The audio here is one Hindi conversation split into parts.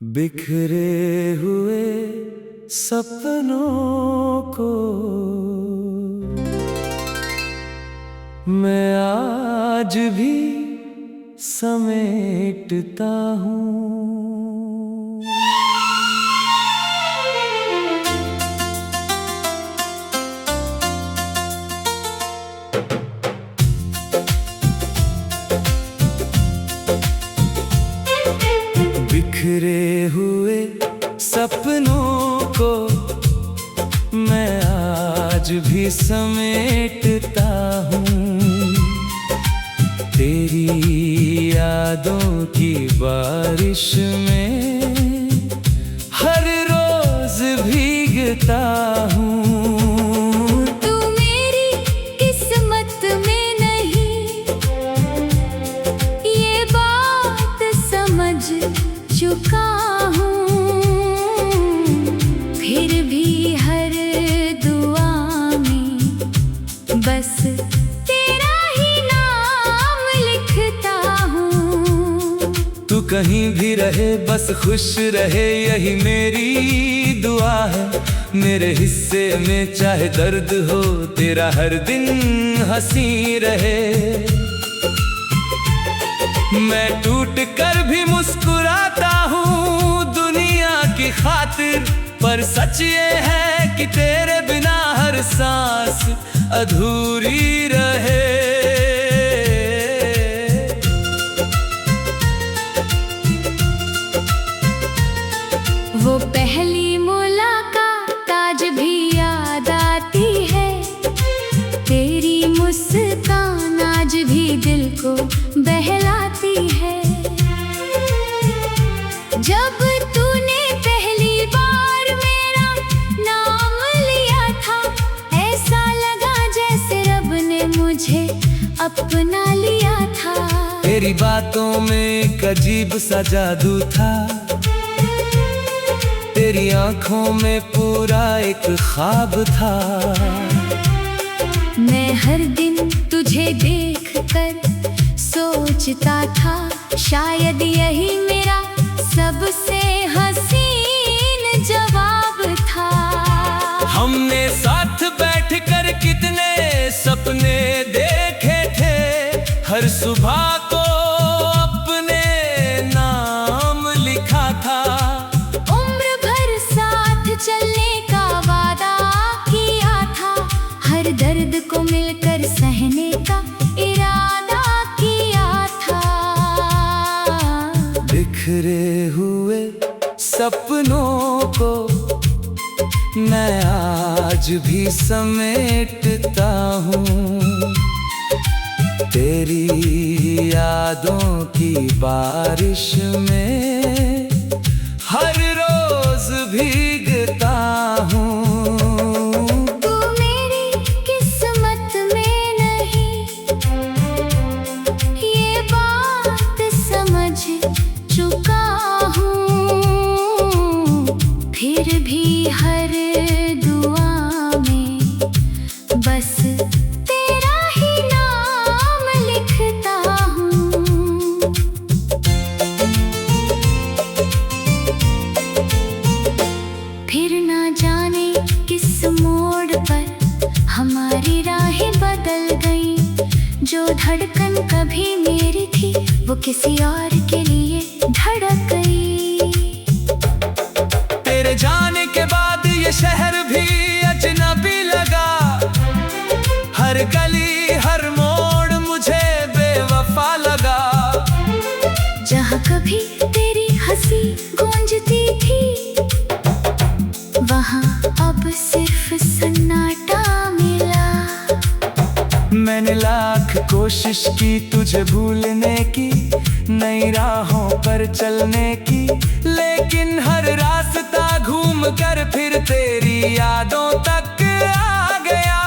बिखरे हुए सपनों को मैं आज भी समेटता हूँ। बिखरे हुए सपनों को मैं आज भी समेटता हूँ। तेरी यादों की बारिश में हर रोज भीगता हूँ। तू मेरी किस्मत में नहीं, ये बात समझ चुका हूँ। फिर भी हर दुआ में बस तेरा ही नाम लिखता हूँ। तू कहीं भी रहे बस खुश रहे, यही मेरी दुआ है। मेरे हिस्से में चाहे दर्द हो, तेरा हर दिन हंसी रहे। मैं टूट कर भी मुस्कुराता हूँ दुनिया की खातिर, पर सच ये है कि तेरे बिना हर सांस अधूरी रहे। वो पहली मुलाकात आज भी याद आती है। तेरी मुस्कान आज भी दिल को बहलाती है। जब तूने पहली बार मेरा नाम लिया था, ऐसा लगा जैसे रब ने मुझे अपना लिया था। तेरी बातों में एक अजीब सा जादू था, तेरी आंखों में पूरा एक ख्वाब था। मैं हर दिन तुझे देखकर सोचता था, शायद यही मेरा सबसे हसीन जवाब था। हमने साथ बैठकर कितने सपने देखे थे, हर सुबह को अपने नाम लिखा था। उम्र भर साथ चलने का वादा किया था, हर दर्द को मिलकर सहने का इरादा किया था। बिखरे हुए सपनों को मैं आज भी समेटता हूँ। तेरी यादों की बारिश में हर रोज भीगता हूँ। तू मेरी किस्मत में नहीं, ये बात समझ चुका हूँ। फिर भी हर दुआ में बस तेरा ही नाम लिखता हूँ। फिर ना जाने किस मोड़ पर हमारी राहें बदल गई। जो धड़कन कभी मेरी थी, वो किसी और के लिए धड़क गई। तेरे जाने के बाद ये शहर भी अजनबी लगा। हर गली हर मोड़ मुझे बेवफा लगा। जहाँ कभी तेरी हंसी गूंजती थी, वहाँ अब सिर्फ सन्नाटा मिला। मैंने लाख कोशिश की तुझे भूलने की, नई राहों पर चलने की, लेकिन हर रास्ता घूम कर फिर तेरी यादों तक आ गया।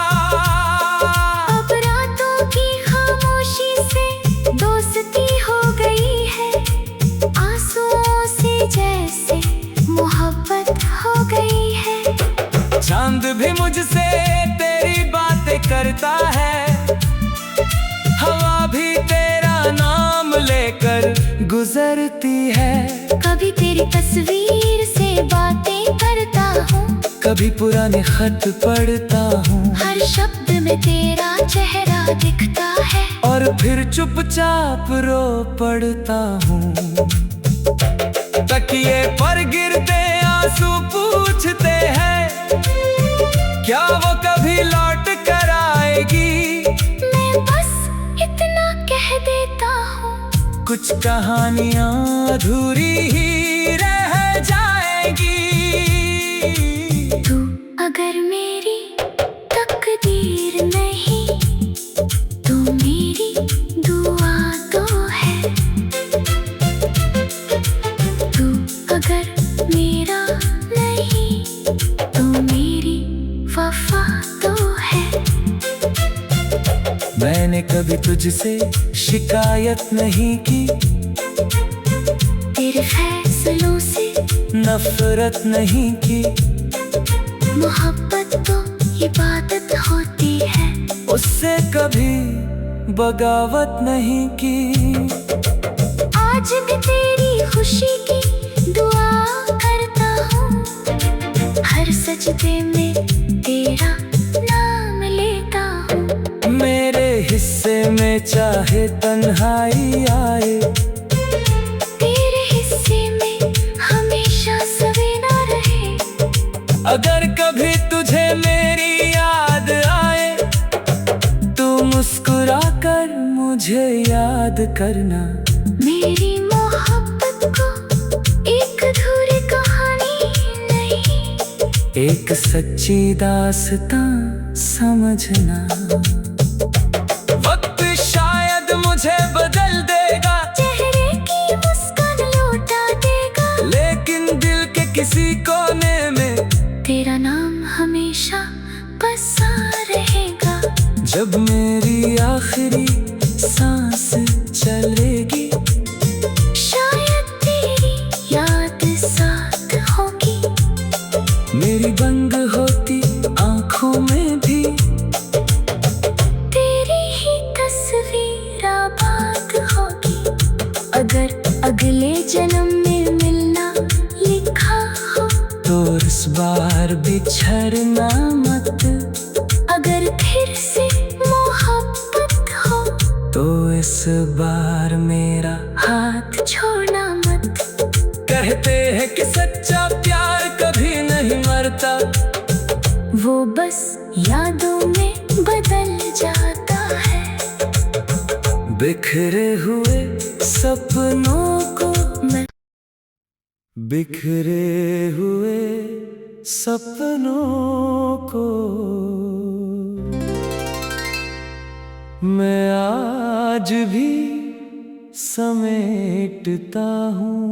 अब रातों की खामोशी से दोस्ती हो गई है, आंसुओं से जैसे मोहब्बत हो गई है। चांद भी मुझसे तेरी बातें करता है, हवा भी तेरा नाम लेकर गुजरती है। कभी तेरी तस्वीर से बातें करता हूँ, कभी पुराने खत पढ़ता हूँ, हर शब्द में तेरा चेहरा दिखता है, और फिर चुपचाप रो पड़ता हूँ। तकिए पर गिरते आंसू पूछते हैं, क्या वो कभी लौट कर आएगी। मैं बस इतना कह देता हूँ, कुछ कहानियां अधूरी ही रह जाएगी। तू अगर मेरी तकदीर नहीं, तू मेरी दुआ तो है। तू अगर मेरा नहीं, तो मेरी वफा तो है। मैंने कभी तुझसे शिकायत नहीं की, तेरे फैसलों से नफरत नहीं की। मोहब्बत तो इबादत होती है, उससे कभी बगावत नहीं की। आज भी तेरी खुशी की दुआ करता हूँ, हर सजदे में तेरा नाम लेता हूँ। मेरे हिस्से में चाहे तन्हाई आए, तेरे हिस्से में हमेशा सवेरा रहे। अगर कभी तुझे मेरी याद आए, तू मुस्कुरा कर मुझे याद करना। मेरी मोहब्बत को एक अधूरी कहानी नहीं, एक सच्ची दास्तां समझना। वक्त शायद मुझे बदल देगा, चेहरे की मुस्कान लौटा देगा, लेकिन दिल के किसी कोने में तेरा नाम हमेशा बसा रहेगा। जब मेरी आखिरी सांस चलेगी, शायद तेरी याद साथ होगी, मेरी बंद होती आंखों में भी तेरी ही तस्वीर आबाद होगी। अगर अगले जन्म में मिलना लिखा हो, तो इस बार बिछड़ना मत। अगर फिर से मोहब्बत हो, तो इस बार मेरा हाथ छोड़ना मत। कहते हैं कि सच्चा प्यार कभी नहीं मरता, वो बस यादों में बदल जाता है। बिखरे हुए सपनों को मैं बिखरे हुए सपनों को मैं आज भी समेटता हूँ।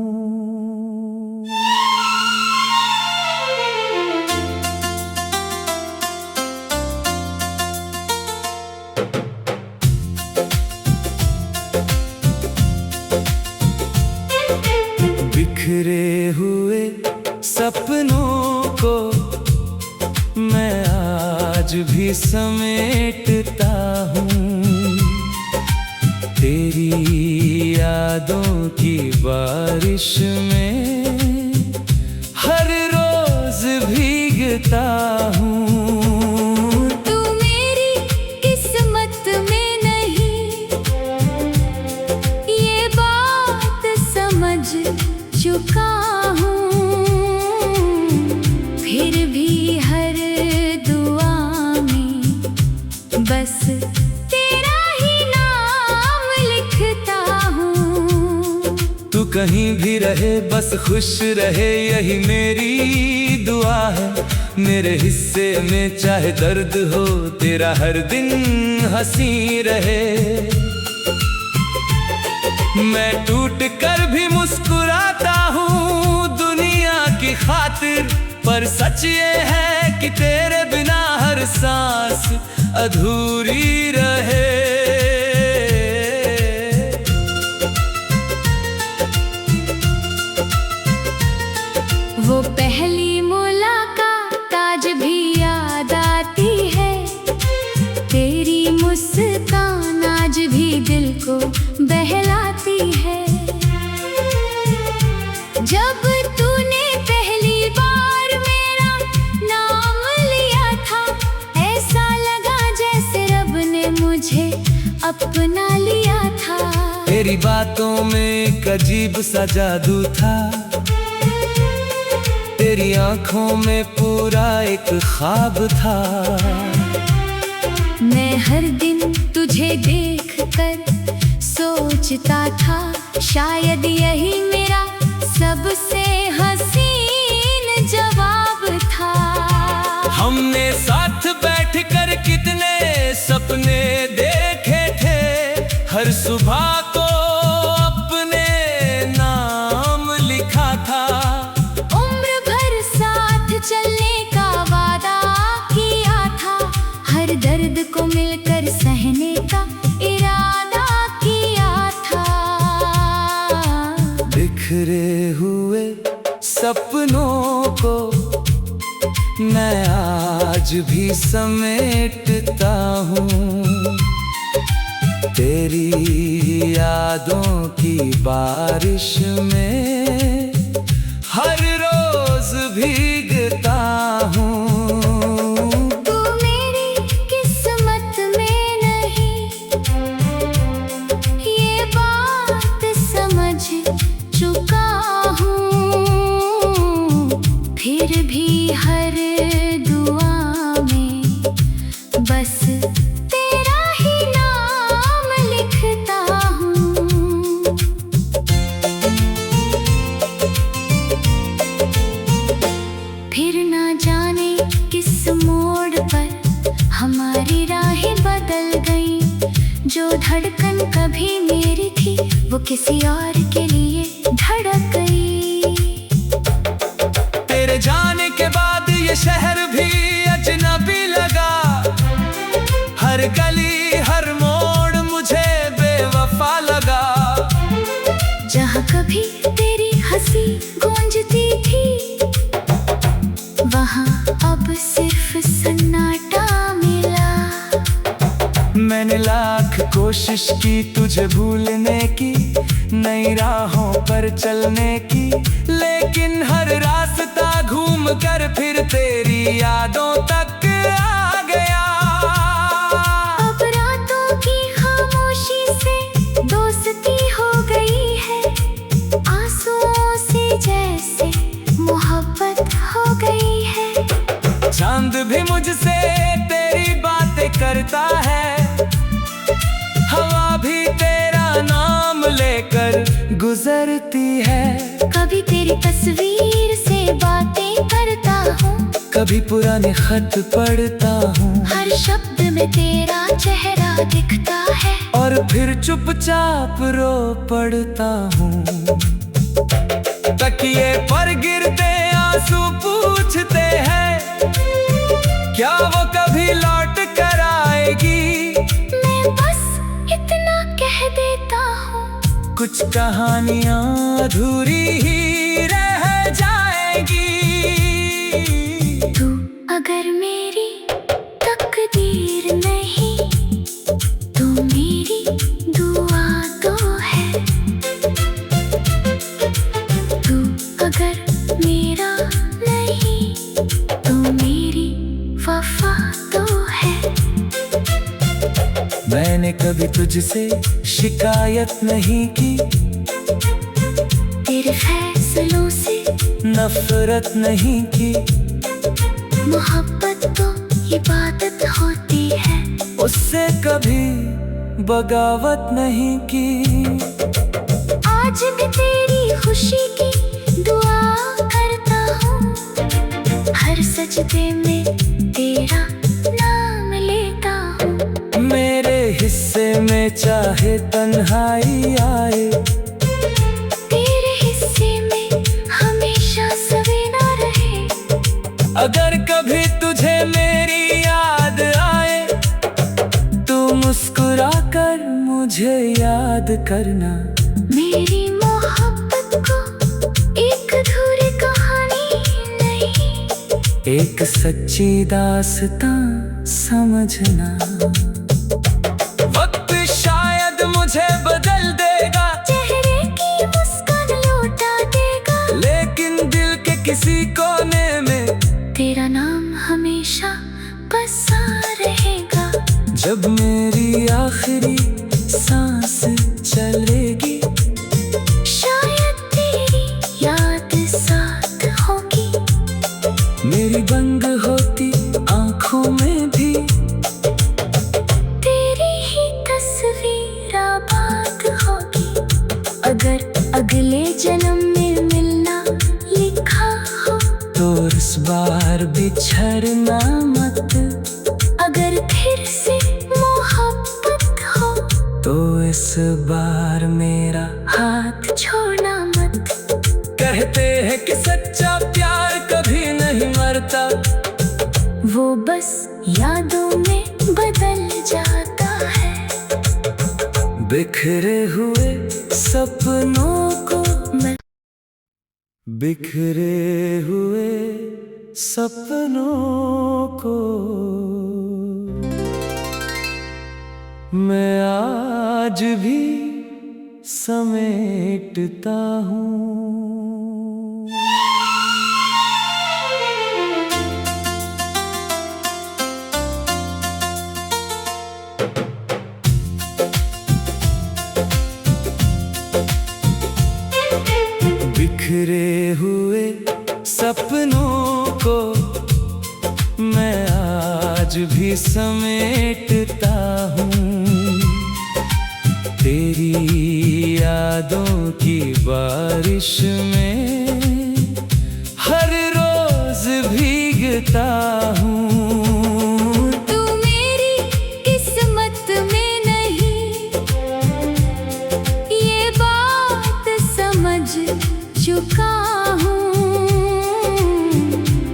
बिखरे हुए सपनों को मैं आज भी समेटता हूँ। तेरी यादों की बारिश में हर रोज भीगता हूँ। तू मेरी किस्मत में नहीं, ये बात समझ चुका हूँ। फिर भी हर दुआ में बस तेरा ही नाम लिखता हूँ। तू कहीं भी रहे बस खुश रहे, यही मेरी दुआ है। मेरे हिस्से में चाहे दर्द हो, तेरा हर दिन हंसी रहे। मैं टूट कर भी मुस्कुराता हूँ दुनिया की खातिर, पर सच ये है कि तेरे बिना हर सांस अधूरी रहे। वो पहली मुलाकात आज भी याद आती है, तेरी मुस्कान आज भी दिल को बहलाती है। जब तूने पहली बार मेरा नाम लिया था, ऐसा लगा जैसे रब ने मुझे अपना लिया था। तेरी बातों में एक अजीब सा जादू था, तेरी आंखों में पूरा एक ख्वाब था। मैं हर दिन तुझे देखकर सोचता था, शायद यही मेरा सबसे हसीन जवाब था। हमने साथ बैठकर कितने सपने देखे थे, हर सुबह को अपने नाम लिखा था। उम्र भर साथ चलने का वादा किया था, हर दर्द को मिलकर सहने का इरादा किया था। बिखरे हुए सपनों को मैं आज भी समेटता हूँ, तेरी यादों की बारिश में हर रोज भीगता हूँ। तू मेरी किस्मत में नहीं, ये बात समझ चुका हूँ, फिर भी हर दुआ में बस तेरा ही नाम लिखता हूँ। फिर ना जाने किस मोड़ पर हमारी राहें बदल गई, जो धड़कन कभी मेरी थी वो किसी और के लिए धड़क गई। तेरे जाने के बाद ये शहर भी अजनबी लगा, हर गली हर मोड़ मुझे बेवफा लगा। जहाँ कभी तेरी हंसी गूंजती थी, वहाँ अब सिर्फ सन्नाटा मिला। मैंने लाख कोशिश की तुझे भूलने की, नई राहों पर चलने की, लेकिन हर रास्ता घूम कर फिर तेरी यादों तक आ गया। अब रातों की खामोशी से दोस्ती हो गई है, आंसुओं से जैसे मोहब्बत हो गई है। चांद भी मुझसे तेरी बातें करता है, हवा भी तेरा नाम लेकर गुजरती है। कभी तेरी तस्वीर से बातें करता हूँ, कभी पुराने खत पढ़ता हूँ, हर शब्द में तेरा चेहरा दिखता है, और फिर चुपचाप रो पड़ता हूँ। तकिए पर गिरते आंसू पूछते हैं, क्या वो कभी लौट कर आएगी। मैं बस इतना कह देता हूँ, कुछ कहानियां अधूरी ही रह जाएगी। तू अगर मेरी तकदीर नहीं, तो मेरी दुआ तो है। तू अगर मेरा नहीं, तो मेरी वफा तो है। मैंने कभी तुझसे शिकायत नहीं की, तेरे फैसलों से नफरत नहीं की। मोहब्बत तो इबादत होती है, उससे कभी बगावत नहीं की। आज भी तेरी खुशी की दुआ करता हूँ, हर सजदे में तेरा नाम लेता हूँ। मेरे हिस्से में चाहे तन्हाई आए, तेरे हिस्से में हमेशा सवेरा रहे। अगर कभी तुझे मेरी याद आए, तू मुस्कुरा कर मुझे याद करना। मेरी मोहब्बत को एक अधूरी कहानी नहीं, एक सच्ची दास्तां समझना। वक्त शायद मुझे बदल देगा, चेहरे की मुस्कान लौटा देगा, तो इस बार बिछड़ना मत। अगर फिर से मोहब्बत हो तो इस बार मेरा हाथ छोड़ना मत। कहते हैं कि सच्चा प्यार कभी नहीं मरता, वो बस यादों में बदल जाता है। बिखरे हुए सपनों को मैं बिखरे हुए सपनों को मैं आज भी समेटता हूँ। बिखरे हुए सपनों को मैं आज भी समेटता हूँ। तेरी यादों की बारिश में हर रोज भीगता हूँ। तू मेरी किस्मत में नहीं, ये बात समझ चुका हूँ।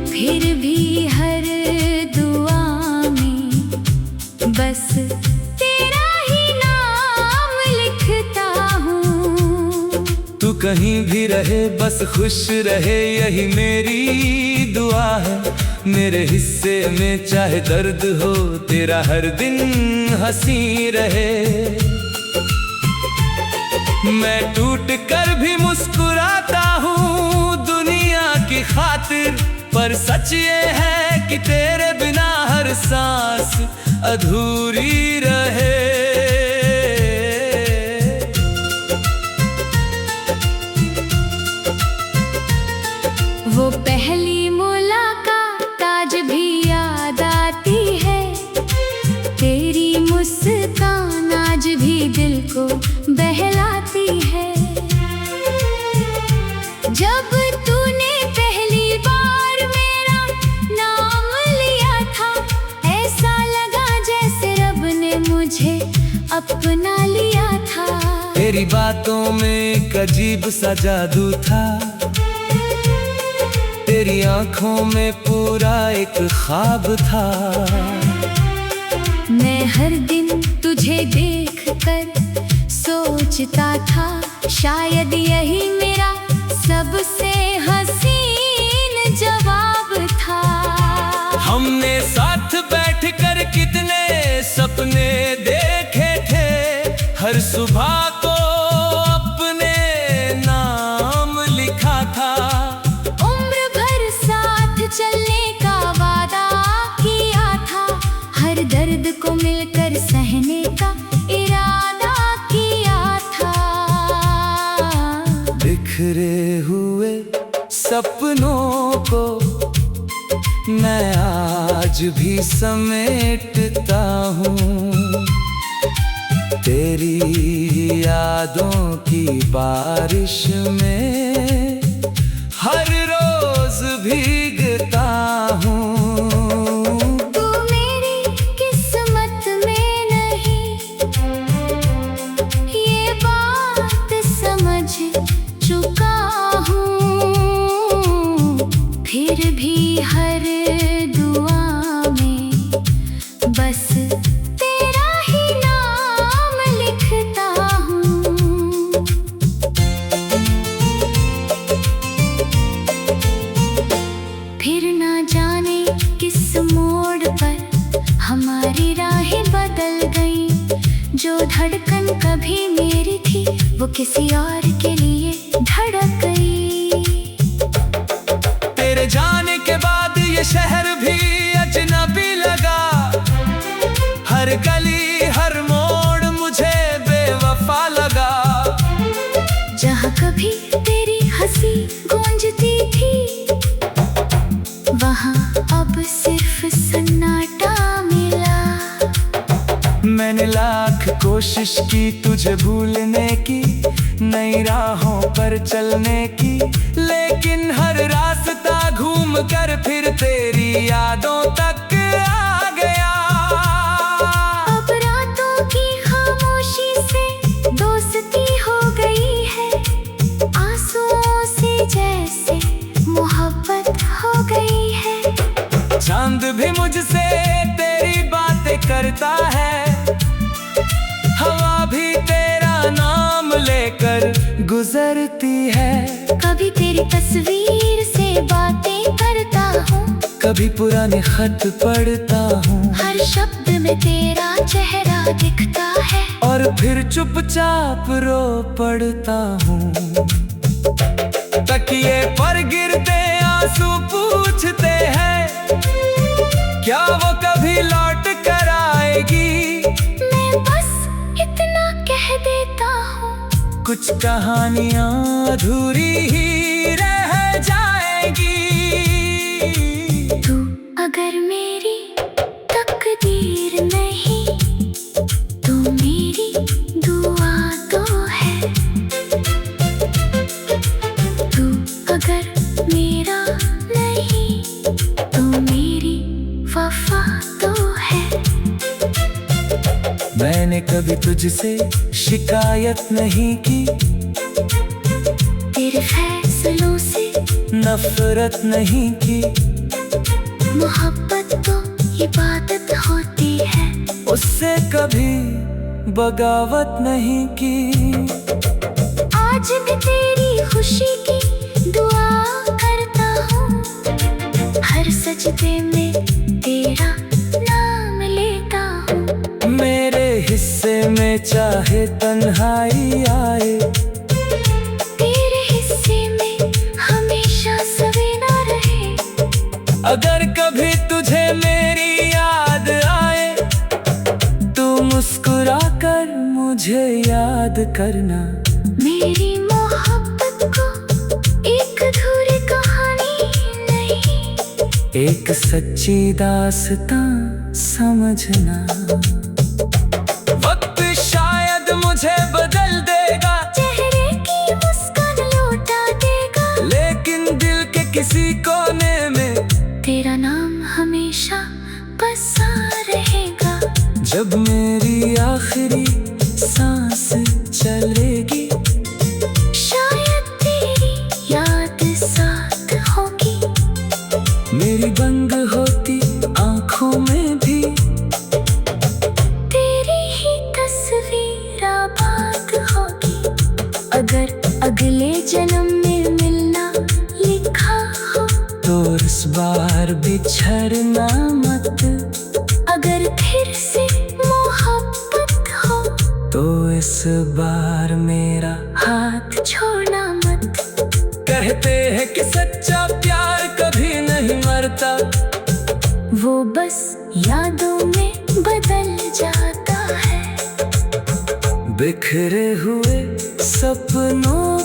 फिर भी हर दुआ में बस तेरा ही नाम लिखता हूँ। तू कहीं भी रहे बस खुश रहे, यही मेरी दुआ है। मेरे हिस्से में चाहे दर्द हो, तेरा हर दिन हंसी रहे। मैं टूट कर भी मुस्कुराता हूँ दुनिया की खातिर, पर सच ये है कि तेरे बिना हर सांस अधूरी रहे। वो पहली मुलाकात आज भी याद आती है। तेरी मुस्कान आज भी दिल को बहलाती है। जब तूने पहली बार मेरा नाम लिया था, ऐसा लगा जैसे रब ने मुझे अपना लिया था। तेरी बातों में एक अजीब सा जादू था, तेरी आंखों में पूरा एक ख्वाब था। मैं हर दिन तुझे देख कर सोचता था, शायद यही मेरा सबसे हसीन जवाब था। हमने साथ बैठकर कितने सपने देखे थे, हर सुबह को अपने नाम लिखा था। उम्र भर साथ चलने का वादा किया था, हर दर्द को मिलकर सहने का इरादा किया था। बिखरे हुए सपनों को मैं आज भी समेटता हूँ। तेरी यादों की बारिश में हर रोज भीगता हूँ। तू मेरी किस्मत में नहीं, ये बात समझ चुका हूँ। फिर भी हर दुआ में बस तेरा ही नाम लिखता हूँ। फिर ना जाने किस मोड़ पर हमारी राहें बदल गई। जो धड़कन कभी मेरी थी, वो किसी और के लिए धड़क गई। तेरे जाने के बाद ये शहर भी अजनबी लगा, हर गली हर मोड़ मुझे बेवफा लगा। जहाँ कभी तेरी हंसी गूंजती थी, वहाँ अब सिर्फ सन्नाटा मिला। मैंने लाख कोशिश की तुझे भूलने की, नई राहों पर चलने की, लेकिन हर रास्ता घूम कर फिर तेरी यादों तक आ गया। अब रातों की खामोशी से दोस्ती हो गई है, आंसुओं से जैसे मोहब्बत हो गई है। चांद भी मुझसे तेरी बातें करता है, हवा भी तेरा नाम लेकर गुजरती है। कभी तेरी तस्वीर से बातें करता हूँ, कभी पुराने खत पढ़ता हूँ, हर शब्द में तेरा चेहरा दिखता है। और फिर चुपचाप रो पड़ता हूँ। तकिए पर गिरते आंसू पूछते हैं, क्या वो कभी लौट कर आएगी। मैं बस इतना कह देता हूँ, कुछ कहानियां अधूरी ही रह जाएगी। तू अगर मेरी तकदीर नहीं, तो मेरी दुआ तो है। तू अगर मेरा नहीं, तो मेरी वफा तो है। मैंने कभी तुझसे शिकायत नहीं की, तेरे फैसलों से नफरत नहीं की। मोहब्बत तो इबादत होती है, उससे कभी बगावत नहीं की। आज भी तेरी खुशी की दुआ करता हूँ, हर सजदे में तेरा नाम लेता हूँ। मेरे हिस्से में चाहे तन्हाई आए, तेरे हिस्से में हमेशा सवेरा रहे। अगर कभी तुझे मेरी याद आए, तू मुस्कुरा कर मुझे याद करना। मेरी मोहब्बत को एक अधूरी कहानी नहीं, एक सच्ची दास्तां समझना। वक्त शायद मुझे बदल देगा, चेहरे की मुस्कान लौटा देगा, लेकिन दिल के किसी कोने में तेरा नाम हमेशा बसा रहेगा। जब मेरी आखिरी सांस चलेगी, शायद तेरी याद साथ होगी, मेरी बंद होती आंखों में भी तेरी ही तस्वीर आबाद होगी। अगर अगले जन्म में मिलना लिखा हो, तो इस बार बिछड़ना मत। अगर फिर से मोहब्बत हो, तो इस बार मेरा हाथ छोड़ना मत। कहते हैं कि सच्चा प्यार कभी नहीं मरता, वो बस यादों में बदल जाता है। बिखरे हुए सपनों